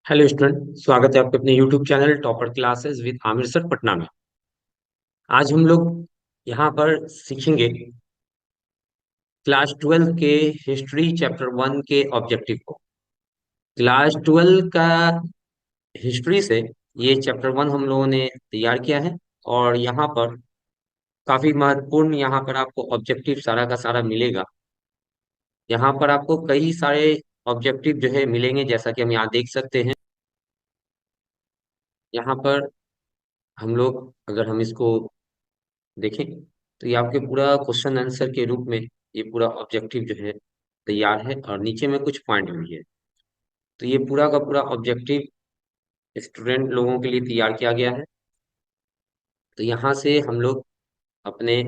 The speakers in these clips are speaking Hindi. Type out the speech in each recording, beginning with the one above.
हेलो स्टूडेंट, स्वागत है आपके अपने YouTube channel topper classes with Aamir sir Patna में। आज हम लोग यहाँ पर सीखेंगे क्लास 12 के हिस्ट्री चैप्टर 1 के ऑब्जेक्टिव को। क्लास 12 का हिस्ट्री से ये चैप्टर 1 हम लोगों ने तैयार किया है। और यहाँ पर काफी महत्वपूर्ण यहाँ पर आपको ऑब्जेक्टिव सारा का सारा मिलेगा। यहाँ पर आपको कई सारे ऑब्जेक्टिव जो है मिलेंगे, जैसा कि हम यहाँ देख सकते हैं। यहाँ पर हम लोग अगर हम इसको देखें तो ये आपके पूरा क्वेश्चन आंसर के रूप में ये पूरा ऑब्जेक्टिव जो है तैयार है, और नीचे में कुछ पॉइंट भी है। तो ये पूरा का पूरा ऑब्जेक्टिव स्टूडेंट लोगों के लिए तैयार किया गया है। तो यहाँ से हम लोग अपने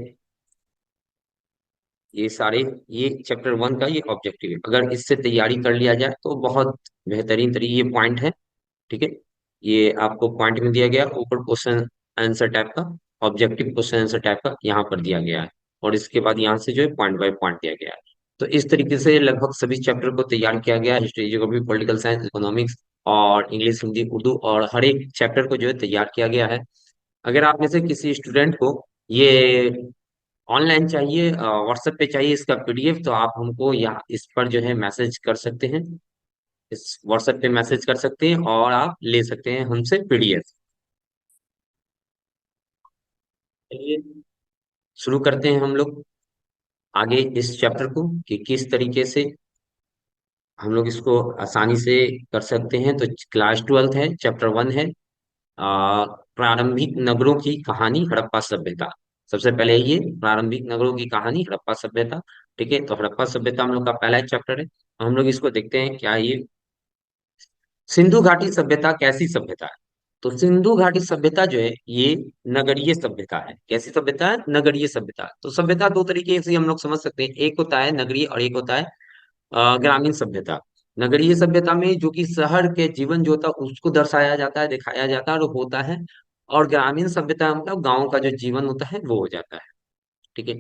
ये सारे ये चैप्टर 1 का ये ऑब्जेक्टिव है, अगर इससे तैयारी कर लिया जाए तो बहुत बेहतरीन तरीके ये पॉइंट है। ठीक है, ये आपको पॉइंट में दिया गया, ऊपर क्वेश्चन आंसर टाइप का ऑब्जेक्टिव क्वेश्चन आंसर टाइप का यहाँ पर दिया गया है। और इसके बाद यहाँ से जो है पॉइंट बाय पॉइंट दिया गया है। तो इस तरीके से लगभग सभी चैप्टर को तैयार किया गया है, history, geography, political science, economics और इंग्लिश, हिंदी, उर्दू, और हर एक चैप्टर को जो है तैयार किया गया है। अगर आप में से किसी स्टूडेंट को ये ऑनलाइन चाहिए, व्हाट्सएप पे चाहिए इसका पीडीएफ, तो आप हमको यहाँ इस पर जो है मैसेज कर सकते हैं। इस व्हाट्सएप पे मैसेज कर सकते हैं और आप ले सकते हैं हमसे पीडीएफ। चलिए शुरू करते हैं हम लोग आगे इस चैप्टर को कि किस तरीके से हम लोग इसको आसानी से कर सकते हैं। तो क्लास 12 है, चैप्टर 1 है, प्रारंभिक नगरों की कहानी, हड़प्पा सभ्यता। सबसे पहले ये प्रारंभिक नगरों की कहानी, हड़प्पा सभ्यता। ठीक है, तो हड़प्पा सभ्यता हम लोग का पहला चैप्टर है। हम लोग इसको देखते हैं क्या ये सिंधु घाटी सभ्यता कैसी सभ्यता है। तो सिंधु घाटी सभ्यता जो है ये नगरीय सभ्यता है। कैसी सभ्यता है? नगरीय सभ्यता। तो सभ्यता दो तरीके से हम लोग समझ सकते हैं, एक होता है नगरीय और एक होता है ग्रामीण सभ्यता। नगरीय सभ्यता में जो कि शहर के जीवन जो होता है उसको दर्शाया जाता है, दिखाया जाता है और होता है। और ग्रामीण सभ्यता मतलब गांव का जो जीवन होता है वो हो जाता है। ठीक है,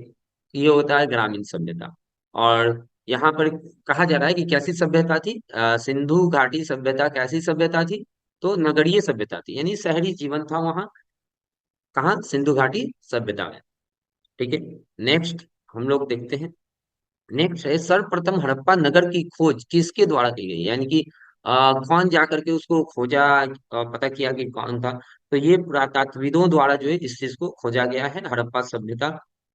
ये होता है ग्रामीण सभ्यता। और यहाँ पर कहा जा रहा है कि कैसी सभ्यता थी, सिंधु घाटी सभ्यता कैसी सभ्यता थी। तो नगरीय सभ्यता थी, यानी शहरी जीवन था वहाँ। कहाँ? सिंधु घाटी सभ्यता में। ठीक है, नेक्स्ट हम लोग देखते हैं। नेक्स्ट है सर्वप्रथम हड़प्पा नगर की खोज किसके द्वारा की गई, यानी कि कौन जा करके उसको खोजा, पता किया कि कौन था। तो ये पुरातात्विदों द्वारा जो है इस चीज को खोजा गया है, हड़प्पा सभ्यता,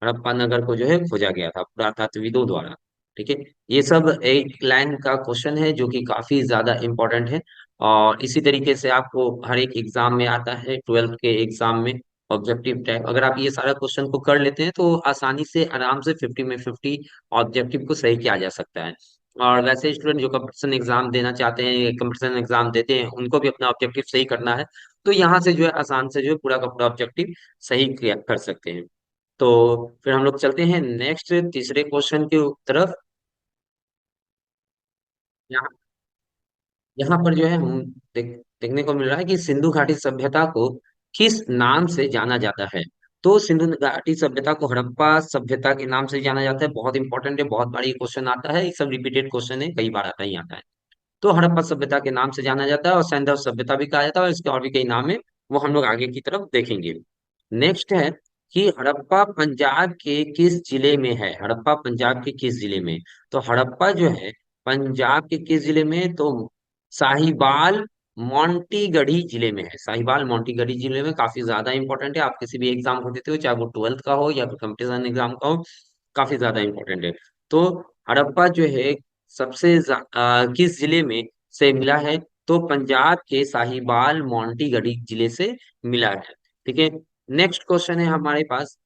हड़प्पा नगर को जो है खोजा गया था पुरातात्विदों द्वारा। ठीक है, ये सब एक लाइन का क्वेश्चन है जो कि काफी ज्यादा इंपॉर्टेंट है। और इसी तरीके से आपको हर एक एग्जाम में आता है, 12th के एग्जाम में ऑब्जेक्टिव टाइप। अगर आप ये सारा क्वेश्चन को कर लेते हैं तो आसानी से आराम से 50 में 50 ऑब्जेक्टिव को सही किया जा सकता है। और वैसे स्टूडेंट जो कंपटीशन एग्जाम देना चाहते हैं, कंपटीशन एग्जाम देते हैं, उनको भी अपना ऑब्जेक्टिव सही करना है। तो यहाँ से जो है आसान से जो है पूरा का पूरा ऑब्जेक्टिव सही कर सकते हैं। तो फिर हम लोग चलते हैं नेक्स्ट तीसरे क्वेश्चन की तरफ। यहाँ यहाँ पर जो है हम देखने को मिल रहा है कि सिंधु घाटी सभ्यता को किस नाम से जाना जाता है। तो सिंधु घाटी सभ्यता को हड़प्पा सभ्यता के नाम से जाना जाता है। बहुत इंपॉर्टेंट है, बहुत बार ये क्वेश्चन आता है, ये सब रिपीटेड क्वेश्चन है, कई बार आता ही आता है। तो हड़प्पा सभ्यता के नाम से जाना जाता है, और सैंधव सभ्यता भी कहा जाता है, और इसके और भी कई नाम है, वो हम लोग आगे की तरफ देखेंगे। नेक्स्ट है कि हड़प्पा पंजाब के किस जिले में है। हड़प्पा पंजाब के किस जिले में? तो हड़प्पा जो है पंजाब के किस जिले में? तो साहिवाल मोंटीगढ़ी जिले में है। साहिवाल मोंटीगढ़ी जिले में, काफी ज्यादा इंपॉर्टेंट है। आप किसी भी एग्जाम को देते हो, चाहे वो 12th का हो या फिर कंपटीशन एग्जाम का हो, काफी ज्यादा इंपॉर्टेंट है। तो हड़प्पा जो है किस जिले में से मिला है? तो पंजाब के साहिवाल मोंटीगढ़ी जिले से मिला है। ठीक है, नेक्स्ट क्वेश्चन है हमारे पास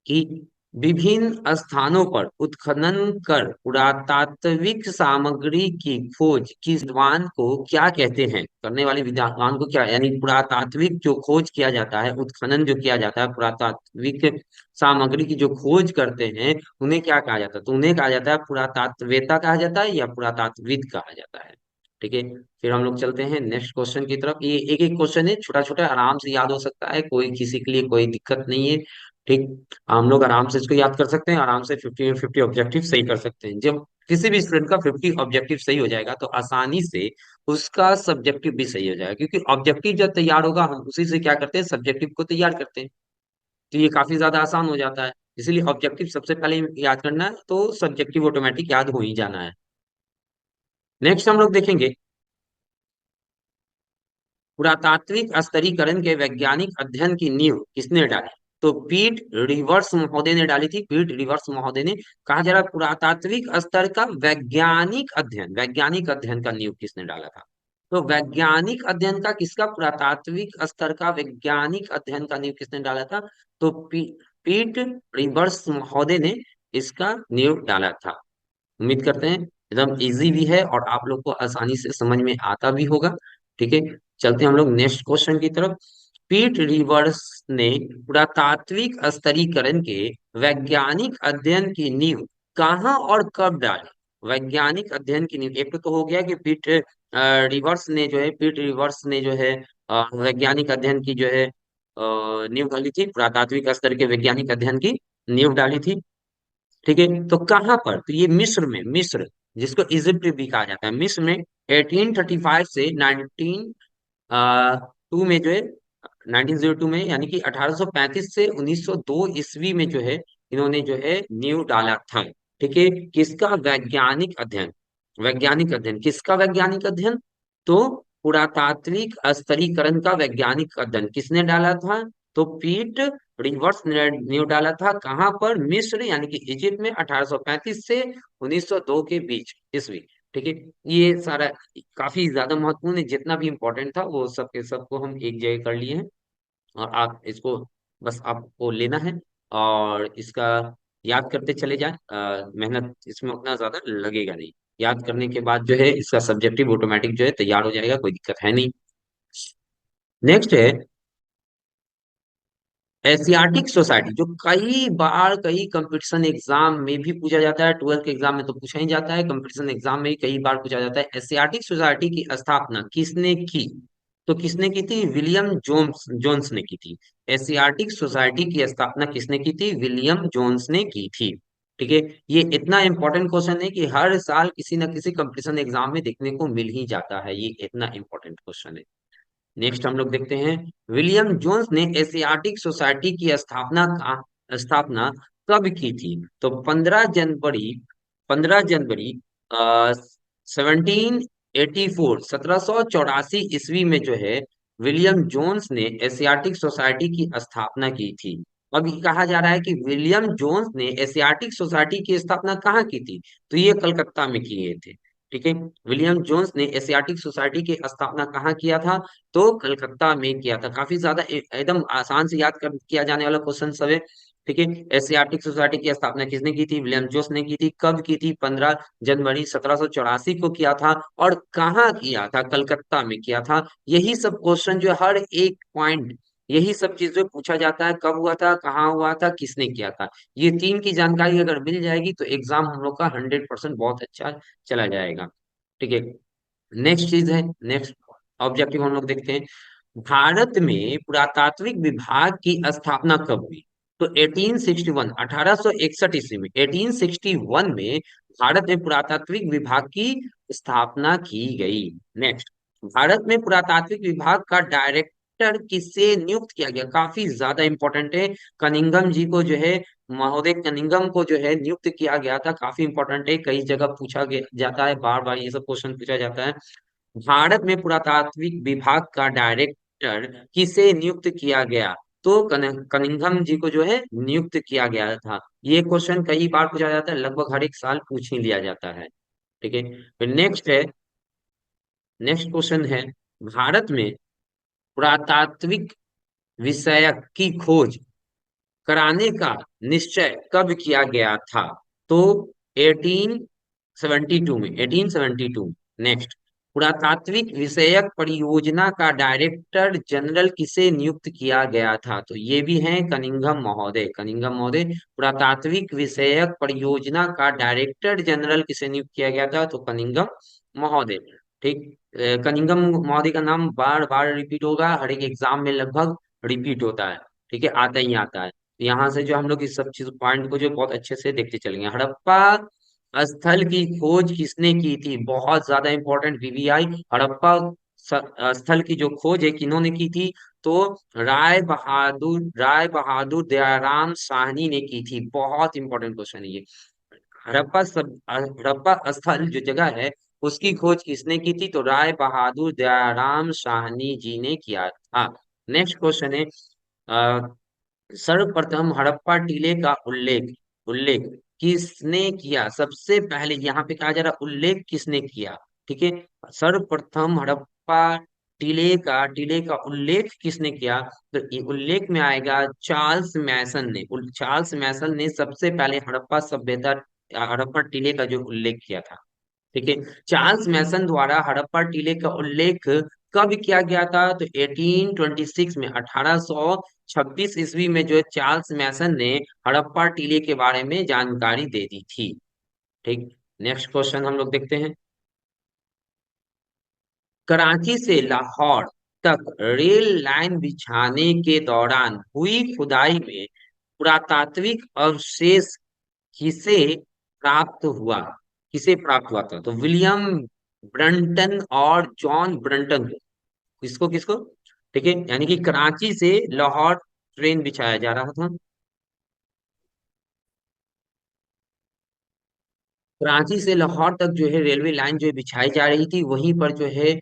कि विभिन्न स्थानों पर उत्खनन कर पुरातात्विक सामग्री की खोज किस विद्वान को क्या कहते हैं? करने वाले विद्वान को क्या, यानी पुरातात्विक जो खोज किया जाता है, उत्खनन जो किया जाता है, पुरातात्विक सामग्री की जो खोज करते हैं, उन्हें क्या कहा जाता है? तो उन्हें कहा जाता है पुरातात्वेता कहा जाता है या पुरातात्विद कहा जाता है। ठीक है, फिर हम लोग चलते हैं नेक्स्ट क्वेश्चन की तरफ। ये एक एक क्वेश्चन है, छोटा छोटा, आराम से याद हो सकता है, कोई किसी के लिए कोई दिक्कत नहीं है। ठीक, हम लोग आराम से इसको याद कर सकते हैं, आराम से 50 में 50 ऑब्जेक्टिव सही कर सकते हैं। जब किसी भी स्टूडेंट का 50 ऑब्जेक्टिव सही हो जाएगा तो आसानी से उसका सब्जेक्टिव भी सही हो जाएगा, क्योंकि ऑब्जेक्टिव जब तैयार होगा हम उसी से क्या करते हैं, सब्जेक्टिव को तैयार करते हैं। तो ये काफी ज्यादा आसान हो जाता है। इसीलिए ऑब्जेक्टिव सबसे पहले याद करना है, तो सब्जेक्टिव ऑटोमेटिक याद हो ही जाना है। नेक्स्ट हम लोग देखेंगे पुरातात्विक स्तरीकरण के वैज्ञानिक अध्ययन की नींव किसने डाली। तो पीट रिवर्स महोदय ने डाली थी। पीट रिवर्स महोदय ने। कहा जा रहा है पुरातात्विक स्तर का वैज्ञानिक अध्ययन का नींव किसने डाला था। तो वैज्ञानिक अध्ययन का किसका, पुरातात्विक स्तर का वैज्ञानिक अध्ययन का नींव किसने डाला था। तो पीट रिवर्स महोदय ने इसका नींव डाला था। उम्मीद करते हैं एकदम इजी भी है और आप लोग को आसानी से समझ में आता भी होगा। ठीक है, चलते हैं हम लोग नेक्स्ट क्वेश्चन की तरफ। पीट रिवर्स ने पुरातात्विक स्तरीकरण के वैज्ञानिक अध्ययन की नींव कहाँ और कब डाली। वैज्ञानिक अध्ययन की नींव, एक तो हो गया कि पीट रिवर्स ने जो है वैज्ञानिक अध्ययन की जो है नींव डाली थी, पुरातात्विक स्तर के वैज्ञानिक अध्ययन की नींव डाली थी। ठीक है, तो कहाँ पर, तो ये मिस्र में, मिस्र जिसको इजिप्ट भी कहा जाता है, मिस्र में 1835 से 1902 में जो है, 1902 में यानी कि 1835 से 1902 ईस्वी में जो है इन्होंने जो है नींव डाला था। ठीक है, किसका वैज्ञानिक अध्ययन, वैज्ञानिक अध्ययन किसका, वैज्ञानिक अध्ययन। तो पुरातात्विक स्तरीकरण का वैज्ञानिक अध्ययन किसने डाला था। तो पीट रिवर्स ने नींव डाला था। कहाँ पर, मिस्र यानी कि इजिप्ट में 1835 से 1902 के बीच ईस्वी। ठीक है, ये सारा काफी ज्यादा महत्वपूर्ण है, जितना भी इंपॉर्टेंट था वो सब के सबको हम एक जगह कर लिए हैं। और आप इसको बस आपको लेना है और इसका याद करते चले जाएं। मेहनत इसमें उतना ज्यादा लगेगा नहीं। याद करने के बाद जो है इसका सब्जेक्टिव ऑटोमेटिक जो है तैयार हो जाएगा, कोई दिक्कत है नहीं। नेक्स्ट है एशियाटिक सोसाइटी, जो कई बार कई कंपटीशन एग्जाम में भी पूछा जाता है। 12th के एग्जाम में तो पूछा ही जाता है, कंपटीशन एग्जाम में भी कई बार पूछा जाता है। एशियाटिक सोसाइटी की स्थापना किसने की। तो किसने की थी, विलियम जोन्स जोन्स ने की थी। एशियाटिक सोसाइटी की स्थापना किसने की थी, विलियम जोन्स ने की थी। ठीक है, ये इतना इंपॉर्टेंट क्वेश्चन है कि हर साल किसी न किसी कंपटीशन एग्जाम में देखने को मिल ही जाता है, ये इतना इंपॉर्टेंट क्वेश्चन है। नेक्स्ट हम लोग देखते हैं विलियम जोन्स ने एशियाटिक सोसाइटी की स्थापना कब की थी। तो 15 जनवरी 1784, 1784 ईस्वी में जो है विलियम जोन्स ने एशियाटिक सोसाइटी की स्थापना की थी। अब ये कहा जा रहा है कि विलियम जोन्स ने एशियाटिक सोसाइटी की स्थापना कहाँ की थी। तो ये कलकत्ता में किए थे। ठीक है, विलियम जोन्स ने एशियाटिक सोसाइटी की स्थापना कहाँ किया था। तो कलकत्ता में किया था। काफी ज्यादा एकदम आसान से याद कर किया जाने वाला क्वेश्चन सब है। ठीक है, एशियाटिक सोसाइटी की स्थापना किसने की थी, विलियम जोन्स ने की थी। कब की थी, 15 जनवरी 1784 को किया था। और कहाँ किया था, कलकत्ता में किया था। यही सब क्वेश्चन जो है, हर एक पॉइंट यही सब चीजें पूछा जाता है, कब हुआ था, कहाँ हुआ था, किसने किया था। ये तीन की जानकारी अगर मिल जाएगी तो एग्जाम हम लोग का 100% बहुत अच्छा चला जाएगा। ठीक है, नेक्स्ट चीज है, नेक्स्ट ऑब्जेक्टिव हम लोग देखते हैं। भारत में पुरातात्विक विभाग की स्थापना कब हुई। तो 1861, 1861 ईस्वी में, 1861 में भारत में पुरातात्विक विभाग की स्थापना की गई। नेक्स्ट, भारत में पुरातात्विक विभाग का डायरेक्टर किसे नियुक्त किया गया, काफी ज्यादा इंपॉर्टेंट है। कनिंघम जी को जो है, महोदय कनिंघम को जो है नियुक्त किया गया था। काफी इंपॉर्टेंट है, कई जगह पूछा गया जाता है, बार बार ये सब क्वेश्चन पूछा जाता है। भारत में पुरातात्विक विभाग का डायरेक्टर किसे नियुक्त किया गया। तो कनिंघम जी को जो है नियुक्त किया गया था। ये क्वेश्चन कई बार पूछा जाता है, लगभग हर एक साल पूछ ही लिया जाता है। ठीक है, फिर नेक्स्ट क्वेश्चन है, भारत में पुरातात्विक विषयक की खोज कराने का निश्चय कब किया गया था। तो 1872 में, 1872। नेक्स्ट, पुरातात्विक विषयक परियोजना का डायरेक्टर जनरल किसे नियुक्त किया गया था। तो ये भी है कनिंघम महोदय। कनिंघम महोदय, पुरातात्विक विषयक परियोजना का डायरेक्टर जनरल किसे नियुक्त किया गया था। तो कनिंघम महोदय। ठीक, कनिंघम महोदय का नाम बार बार रिपीट होगा, हर एक एग्जाम में लगभग रिपीट होता है। ठीक है, आता ही आता है। यहाँ से जो हम लोग इस सब चीज पॉइंट को जो बहुत अच्छे से देखते चलेंगे। हड़प्पा स्थल की खोज किसने की थी? बहुत ज्यादा इंपॉर्टेंट, वीवीआई। हड़प्पा स्थल की जो खोज है किन्होंने की थी? तो राय बहादुर दयाराम साहनी ने की थी। बहुत इंपॉर्टेंट क्वेश्चन है ये। हड़प्पा स्थल जो जगह है, उसकी खोज किसने की थी? तो राय बहादुर दयाराम साहनी जी ने किया था। नेक्स्ट क्वेश्चन है, सर्वप्रथम हड़प्पा टीले का उल्लेख उल्लेख किसने किया? सबसे पहले यहाँ पे कहा जा रहा, उल्लेख किसने किया? ठीक है। सर्वप्रथम हड़प्पा टीले का उल्लेख किसने किया? तो ये उल्लेख में आएगा चार्ल्स मैसन ने। चार्ल्स मैसन ने सबसे पहले हड़प्पा टीले का जो उल्लेख किया था। ठीक है। चार्ल्स मैसन द्वारा हड़प्पा टीले का उल्लेख कब किया गया था? तो 1826 में, 1826 ईस्वी में जो है चार्ल्स मैसन ने हड़प्पा टीले के बारे में जानकारी दे दी थी। ठीक। नेक्स्ट क्वेश्चन हम लोग देखते हैं। कराची से लाहौर तक रेल लाइन बिछाने के दौरान हुई खुदाई में पुरातात्विक अवशेष किसे किसे प्राप्त हुआ था? तो विलियम ब्रंटन और जॉन ब्रंटन को। किसको किसको? ठीक है, यानी कि कराची से लाहौर ट्रेन बिछाया जा रहा था। कराची से लाहौर तक जो है रेलवे लाइन जो है बिछाई जा रही थी, वहीं पर जो है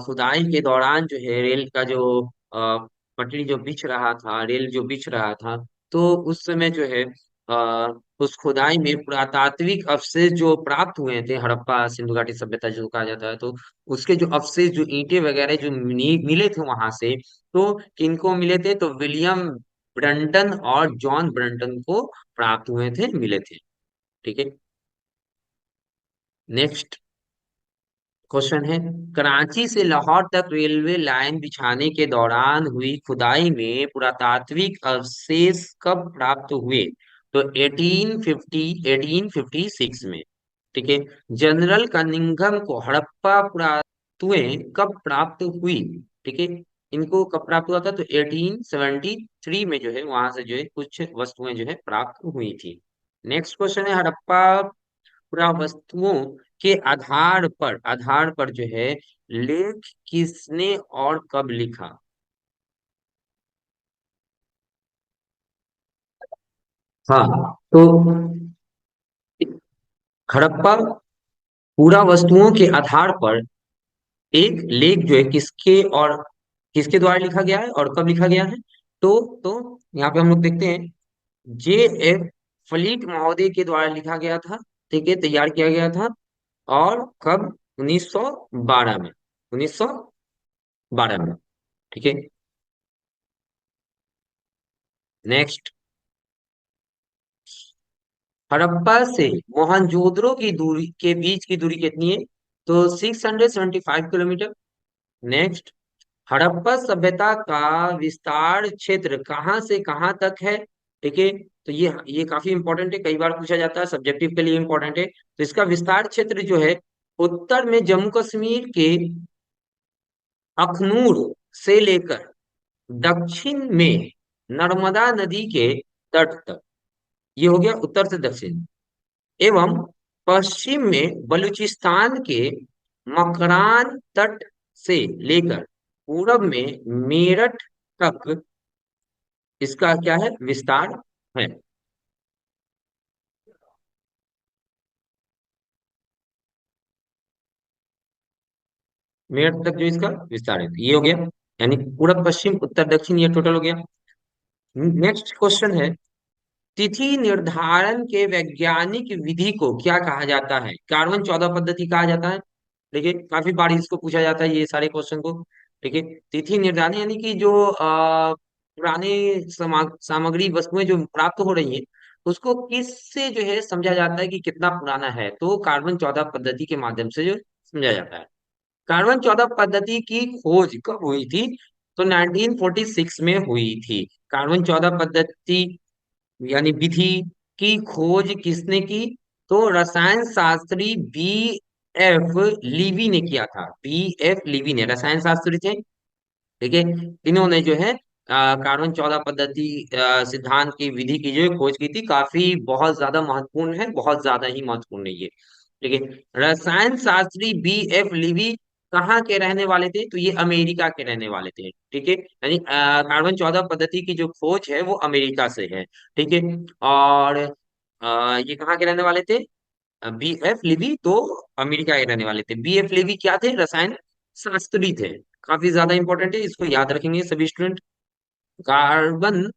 खुदाई के दौरान जो है रेल का जो पटरी जो बिछ रहा था, रेल जो बिछ रहा था, तो उस समय जो है उस खुदाई में पुरातात्विक अवशेष जो प्राप्त हुए थे, हड़प्पा सिंधु घाटी सभ्यता जो कहा जाता है, तो उसके जो अवशेष, जो ईंटें वगैरह जो मिले थे वहां से, तो किनको मिले थे? तो विलियम ब्रंटन और जॉन ब्रंटन को प्राप्त हुए थे, मिले थे। ठीक है। नेक्स्ट क्वेश्चन है, कराची से लाहौर तक रेलवे लाइन बिछाने के दौरान हुई खुदाई में पुरातात्विक अवशेष कब प्राप्त हुए? तो 1856 में। ठीक है। जनरल कनिंघम को हड़प्पा पुरातत्वें कब प्राप्त हुई? ठीक है। इनको कब प्राप्त हुआ था? तो 1873 में जो है वहां से जो है कुछ वस्तुएं जो है प्राप्त हुई थी। नेक्स्ट क्वेश्चन है, हड़प्पा पुरावस्तुओं के आधार पर जो है लेख किसने और कब लिखा? हाँ, तो हड़प्पा पुरावस्तुओं के आधार पर एक लेख जो है किसके द्वारा लिखा गया है और कब लिखा गया है? तो यहाँ पे हम लोग देखते हैं, जे एफ फलीट महोदय के द्वारा लिखा गया था। ठीक है, तैयार किया गया था। और कब? 1912 में। 1912 में। ठीक है। नेक्स्ट, हड़प्पा से मोहनजोदड़ो की दूरी के बीच की दूरी कितनी है? तो 675 किलोमीटर। नेक्स्ट, हड़प्पा सभ्यता का विस्तार क्षेत्र कहाँ से कहाँ तक है? ठीक है, तो ये काफी इंपॉर्टेंट है, कई बार पूछा जाता है, सब्जेक्टिव के लिए इंपॉर्टेंट है। तो इसका विस्तार क्षेत्र जो है, उत्तर में जम्मू कश्मीर के अखनूर से लेकर दक्षिण में नर्मदा नदी के तट तक। ये हो गया उत्तर से दक्षिण। एवं पश्चिम में बलूचिस्तान के मकरान तट से लेकर पूरब में मेरठ तक इसका क्या है? विस्तार है। मेरठ तक जो इसका विस्तार है, ये हो गया। यानी पूरब पश्चिम उत्तर दक्षिण, ये टोटल हो गया। नेक्स्ट क्वेश्चन है, तिथि निर्धारण के वैज्ञानिक विधि को क्या कहा जाता है? कार्बन 14 पद्धति कहा जाता है। देखिए, काफी बार इसको पूछा जाता है, ये सारे क्वेश्चन को। ठीक है। तिथि निर्धारण यानी कि जो पुराने सामग्री वस्तुएं जो प्राप्त हो रही हैं, उसको किससे जो है समझा जाता है कि कितना पुराना है? तो कार्बन 14 पद्धति के माध्यम से जो समझा जाता है। कार्बन 14 पद्धति की खोज कब हुई थी? तो 1946 में हुई थी। कार्बन 14 पद्धति यानी विधि की खोज किसने की? तो रसायन शास्त्री बी एफ लीवी ने किया था। बी एफ लीवी ने, रसायन शास्त्री थे। ठीक है। इन्होंने जो है कार्बन 14 पद्धति सिद्धांत की विधि की जो खोज की थी, काफी बहुत ज्यादा महत्वपूर्ण है, बहुत ज्यादा ही महत्वपूर्ण है ये। ठीक है। रसायन शास्त्री बी एफ लीवी कहाँ के रहने वाले थे? तो ये अमेरिका के रहने वाले थे। ठीक है, यानी कार्बन 14 पद्धति की जो खोज है वो अमेरिका से है। ठीक है। और ये कहाँ के रहने वाले थे? बी एफ लिवी तो अमेरिका के रहने वाले थे। बी एफ लिवी क्या थे? रसायन शास्त्री थे। काफी ज्यादा इंपॉर्टेंट है, इसको याद रखेंगे सभी स्टूडेंट। कार्बन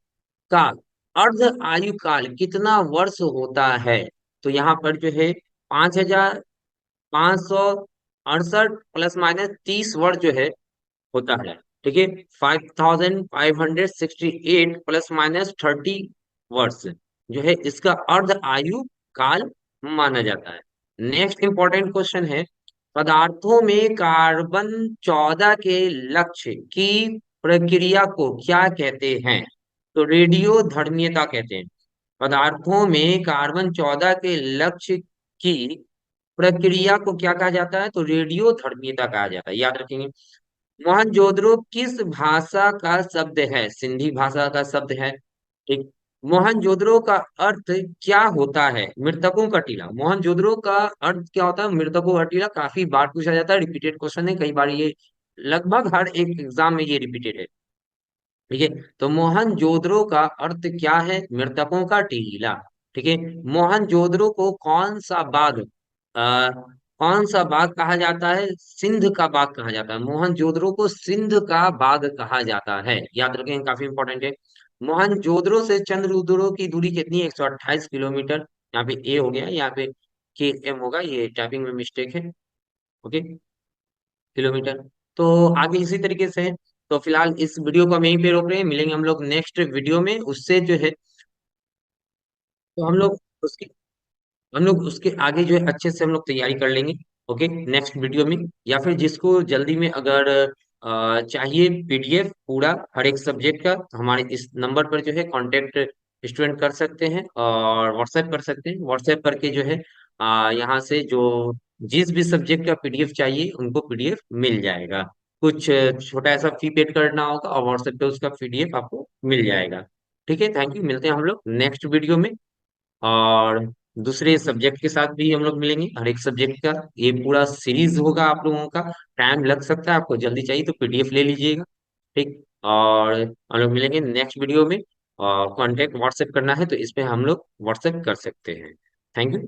का अर्ध आयु काल कितना वर्ष होता है? तो यहाँ पर जो है 5,568 प्लस माइनस 30 वर्ष जो है होता है। ठीक है। 5,568 प्लस माइनस 30 वर्ष जो है इसका अर्ध आयु काल माना जाता है। नेक्स्ट इंपॉर्टेंट क्वेश्चन है, पदार्थों में कार्बन 14 के लक्ष्य की प्रक्रिया को क्या कहते हैं? तो रेडियो धर्मीयता कहते हैं। पदार्थों में कार्बन 14 के लक्ष्य की प्रक्रिया को क्या कहा जाता है? तो रेडियो धर्मीयता कहा जाता है, याद रखेंगे। मोहनजोदड़ो किस भाषा का शब्द है? सिंधी भाषा का शब्द है। ठीक। मोहनजोदड़ो का अर्थ क्या होता है? मृतकों का टीला। मोहनजोदड़ो का अर्थ क्या होता है? मृतकों का टीला। काफी बार पूछा जाता है, रिपीटेड क्वेश्चन है, कई बार ये लगभग हर एक एग्जाम में ये रिपीटेड है। ठीक है। तो मोहनजोदड़ो का अर्थ क्या है? मृतकों का टीला। ठीक है। मोहनजोदड़ो को कौन सा बाग कौन सा बाग कहा जाता है? सिंध का बाग कहा जाता है। मोहनजोदड़ो को सिंध का बाग कहा जाता है, याद रखें, काफी इंपॉर्टेंट है। मोहनजोदड़ो से चंद्रउदड़ो की दूरी कितनी है? 128 किलोमीटर। यहाँ पे ए हो गया, यहाँ पे के एम होगा, ये टाइपिंग में मिस्टेक है। Okay, kilometre. तो आगे इसी तरीके से है। तो फिलहाल इस वीडियो को हम यहीं पे रोक रहे हैं, मिलेंगे हम लोग नेक्स्ट वीडियो में, उससे जो है तो हम लोग उसके आगे जो है अच्छे से हम लोग तैयारी कर लेंगे। ओके, नेक्स्ट वीडियो में। या फिर जिसको जल्दी में अगर चाहिए पीडीएफ पूरा हर एक सब्जेक्ट का, तो हमारे इस नंबर पर जो है कांटेक्ट स्टूडेंट कर सकते हैं और व्हाट्सएप कर सकते हैं। व्हाट्सएप करके जो है यहाँ से जो जिस भी सब्जेक्ट का पीडीएफ चाहिए उनको पीडीएफ मिल जाएगा। कुछ छोटा ऐसा फी पेड करना होगा और व्हाट्सएप पे उसका पीडीएफ आपको मिल जाएगा। ठीक है, थैंक यू। मिलते हैं हम लोग नेक्स्ट वीडियो में। और दूसरे सब्जेक्ट के साथ भी हम लोग मिलेंगे, हर एक सब्जेक्ट का ये पूरा सीरीज होगा आप लोगों का। टाइम लग सकता है, आपको जल्दी चाहिए तो पीडीएफ ले लीजिएगा। ठीक। और हम लोग मिलेंगे नेक्स्ट वीडियो में। और कांटेक्ट व्हाट्सएप करना है तो इस पे हम लोग व्हाट्सएप कर सकते हैं। Thank you.